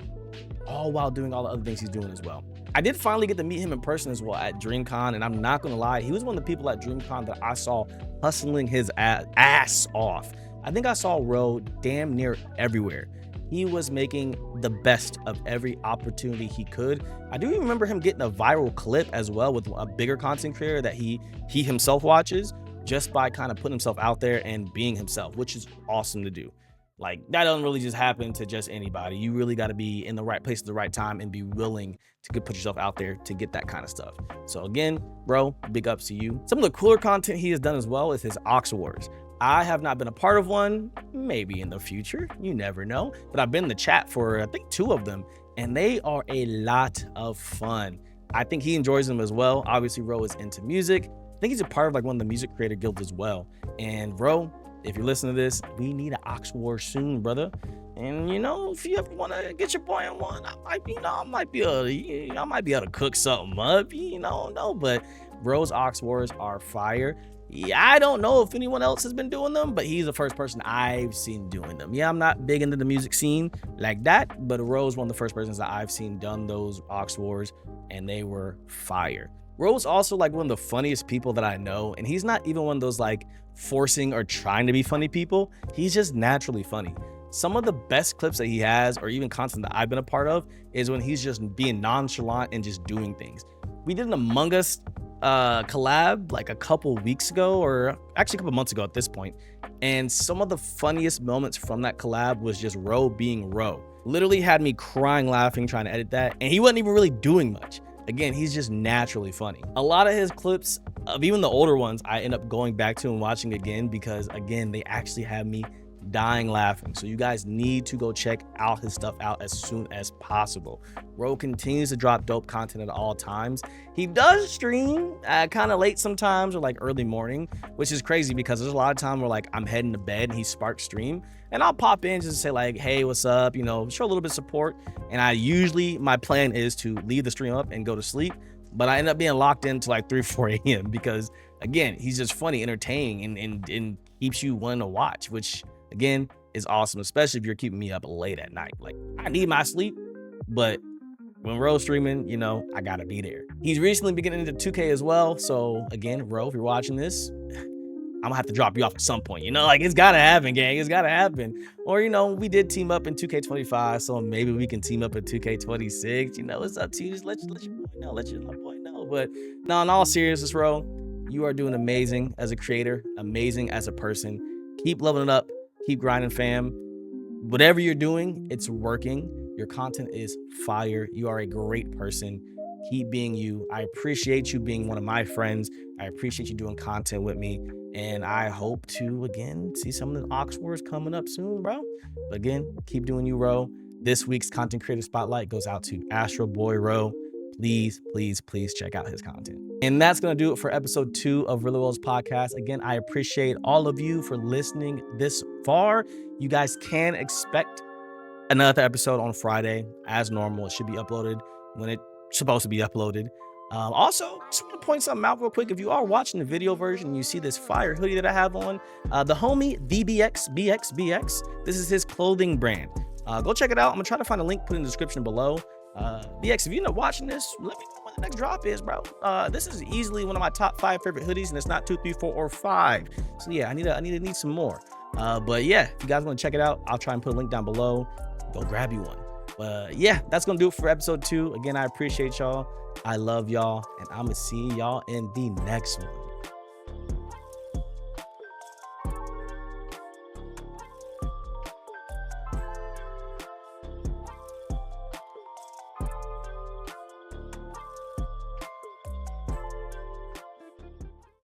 all while doing all the other things he's doing as well. I did finally get to meet him in person as well at DreamCon, and I'm not gonna lie, he was one of the people at DreamCon that I saw hustling his ass off. I think I saw R.O.O damn near everywhere. He was making the best of every opportunity he could. I do even remember him getting a viral clip as well with a bigger content creator that he himself watches, just by kind of putting himself out there and being himself, which is awesome to do. Like, that doesn't really just happen to just anybody. You really got to be in the right place at the right time and be willing to put yourself out there to get that kind of stuff. So again, bro, big ups to you. Some of the cooler content he has done as well is his Ox Wars. I have not been a part of one, maybe in the future, you never know, but I've been in the chat for I think 2 of them, and they are a lot of fun. I think he enjoys them as well. Obviously, R.O.O is into music. I think he's a part of like one of the music creator guilds as well. And R.O.O, if you're listening to this, we need an Ox War soon, brother. And if you ever want to get your boy in one, I might be able to cook something up, no. But R.O.O.'s Ox Wars are fire. Yeah, I don't know if anyone else has been doing them, but he's the first person I've seen doing them. Yeah, I'm not big into the music scene like that, but R.O.O is one of the first persons that I've seen done those Ox Wars, and they were fire. R.O.O is also like one of the funniest people that I know, and he's not even one of those like forcing or trying to be funny people. He's just naturally funny. Some of the best clips that he has, or even content that I've been a part of, is when he's just being nonchalant and just doing things. We did an Among Us collab like a couple weeks ago, or actually a couple months ago at this point, and some of the funniest moments from that collab was just R.O.O being R.O.O. Literally had me crying laughing trying to edit that, and he wasn't even really doing much. Again, he's just naturally funny. A lot of his clips, of even the older ones, I end up going back to and watching again, because again, they actually have me dying laughing. So you guys need to go check out his stuff out as soon as possible. R.O.O continues to drop dope content at all times. He does stream kind of late sometimes, or like early morning, which is crazy because there's a lot of time where like I'm heading to bed and he sparks stream, and I'll pop in just to say like, hey, what's up, show a little bit of support. And my plan is to leave the stream up and go to sleep, but I end up being locked into like 3 or 4 a.m. because again, he's just funny, entertaining, and keeps you wanting to watch, which again is awesome, especially if you're keeping me up late at night. Like, I need my sleep, but when R.O.O streaming, I gotta be there. He's recently been getting into 2K as well. So again, R.O.O, if you're watching this, I'm gonna have to drop you off at some point. Like it's gotta happen, gang. It's gotta happen. Or we did team up in 2K25, so maybe we can team up in 2K26. It's up to you. Just let your boy know. Let your boy know. But no, in all seriousness, bro, you are doing amazing as a creator, amazing as a person. Keep leveling up, keep grinding, fam. Whatever you're doing, it's working. Your content is fire. You are a great person. Keep being you. I appreciate you being one of my friends. I appreciate you doing content with me. And I hope to, again, see some of the Ox Wars coming up soon, bro. But again, keep doing you, Ro. This week's Content Creator Spotlight goes out to Astro Boy Ro. Please, please, please check out his content. And that's going to do it for episode 2 of Reupload's podcast. Again, I appreciate all of you for listening this far. You guys can expect another episode on Friday as normal. It should be uploaded when it's supposed to be uploaded. Also, just want to point something out real quick. If you are watching the video version and you see this fire hoodie that I have on, the homie VBXBXBX, this is his clothing brand. Go check it out. I'm gonna try to find a link, put in the description below. BX, if you're not watching this, let me know when the next drop is, bro. This is easily one of my top 5 favorite hoodies, and it's not 2, 3, 4, or 5. So yeah, I need some more. But yeah, if you guys want to check it out, I'll try and put a link down below. Go grab you one. But yeah, that's gonna do it for episode 2. Again, I appreciate y'all. I love y'all, and I'm gonna see y'all in the next one.